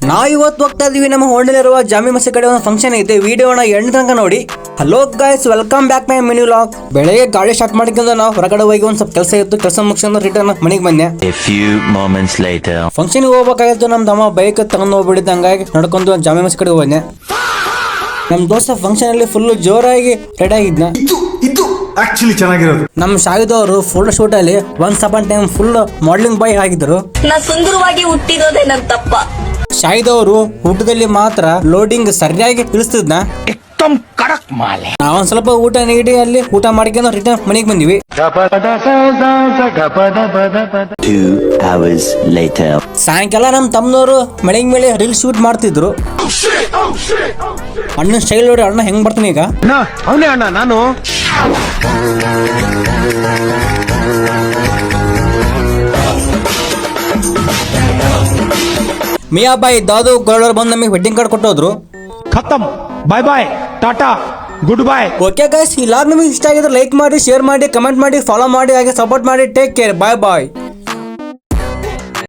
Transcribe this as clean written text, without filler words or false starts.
ನಾವು ಇವತ್ತು ಹೋಗ್ತಾ ಇದೀವಿ ನಮ್ಮ ಹೋಟೆಲಿರುವ ಜಾಮಿ ಮಸೀದಿ ಕಡೆ ಒಂದು ಫಂಕ್ಷನ್ ಐತೆ. ವಿಡಿಯೋನ ಎಂಡ್ ತನಕ ನೋಡಿ. Hello guys, welcome back my mini vlog. ಬೆಳಗ್ಗೆ ಗಾಡಿ ಸ್ಟಾರ್ಟ್ ಮಾಡಿಕೊಂಡು ನಾವು ಹೊರಗಡೆ ಹೋಗಿ ಒಂದು ಸ್ವಲ್ಪ ಕೆಲಸ ಇತ್ತು. ಕೆಲಸ ಮುಗಿಸ್ಕೊಂಡು ರಿಟರ್ನ್ ಮನೆಗೆ ಬಂದೆ. ಫಂಕ್ಷನ್ ಹೋಗ್ಬೇಕಾಗಿತ್ತು. ನಮ್ಮ ತಮ್ಮ ಬೈಕ್ ತಗೊಂಡು ಹೋಗ್ಬಿಟ್ಟಿದ್ದ. ಹಂಗಾಗಿ ನಡ್ಕೊಂಡು ಜಾಮಿ ಮಸೀದಿ ಕಡೆ ಹೋಗ್ನೆ. ನಮ್ ದೋಸ್ತ ಫಂಕ್ಷನ್ ಅಲ್ಲಿ ಫುಲ್ ಜೋರಾಗಿ ರೆಡಿ ಆಗಿದ್ನ. ಆಕ್ಚುಲಿ ಚೆನ್ನಾಗಿರೋದು. ನಮ್ ಶಾಹಿದ್ ಅವರು ಫೋಟೋ ಶೂಟ್ ಅಲ್ಲಿ once upon time full modelling boy ಆಗಿದ್ರು. ನಾ ಸುಂದರವಾಗಿ ಹುಟ್ಟಿರೋದೇ ನನ್ ತಪ್ಪ. ಶಾಹಿದ್ ಅವರು ಊಟದಲ್ಲಿ ಮಾತ್ರ ಲೋಡಿಂಗ್ ಸರಿಯಾಗಿ ತಿಳಿಸ್ತಿದ್ನ. ನಾವೊಂದ್ ಸ್ವಲ್ಪ ಊಟ ನೀಡಿ ಅಲ್ಲಿ ಊಟ ಮಾಡ್ಕೊಂಡು ರಿಟರ್ನ್ ಮನೆಗೆ ಬಂದಿವಿ. ಸಾಯಂಕಾಲ ನಮ್ ತಮ್ಮನವರು ಮಳೆಗ್ ಮೇಲೆ ರೀಲ್ ಶೂಟ್ ಮಾಡ್ತಿದ್ರು. ಅಣ್ಣನ ಸ್ಟೈಲ್ ನೋಡಿ ಅಣ್ಣ ಹೆಂಗ್ ಬರ್ತಾನೆ ಈಗ. ಅವನೇ ಅಣ್ಣ ನಾನು. ಮಿಯಾ ಬಾಯ್ ದಾದು ಗೋಳವ್ರು ಬಂದು ನಮಗೆ ವೆಡ್ಡಿಂಗ್ ಕಾರ್ಡ್ ಕೊಟ್ಟೋದ್ರು. ಖತಮ್, ಬಾಯ್ ಬಾಯ್, ಟಾಟಾ, ಗುಡ್ ಬಾಯ್. ಓಕೆ ಗೈಸ್, ಈ ಲಾಗ್ ನಿಮಗೆ ಇಷ್ಟ ಆಗಿದ್ರೆ ಲೈಕ್ ಮಾಡಿ, ಶೇರ್ ಮಾಡಿ, ಕಮೆಂಟ್ ಮಾಡಿ, ಫಾಲೋ ಮಾಡಿ, ಹಾಗೆ ಸಪೋರ್ಟ್ ಮಾಡಿ. ಟೇಕ್ ಕೇರ್, ಬಾಯ್ ಬಾಯ್.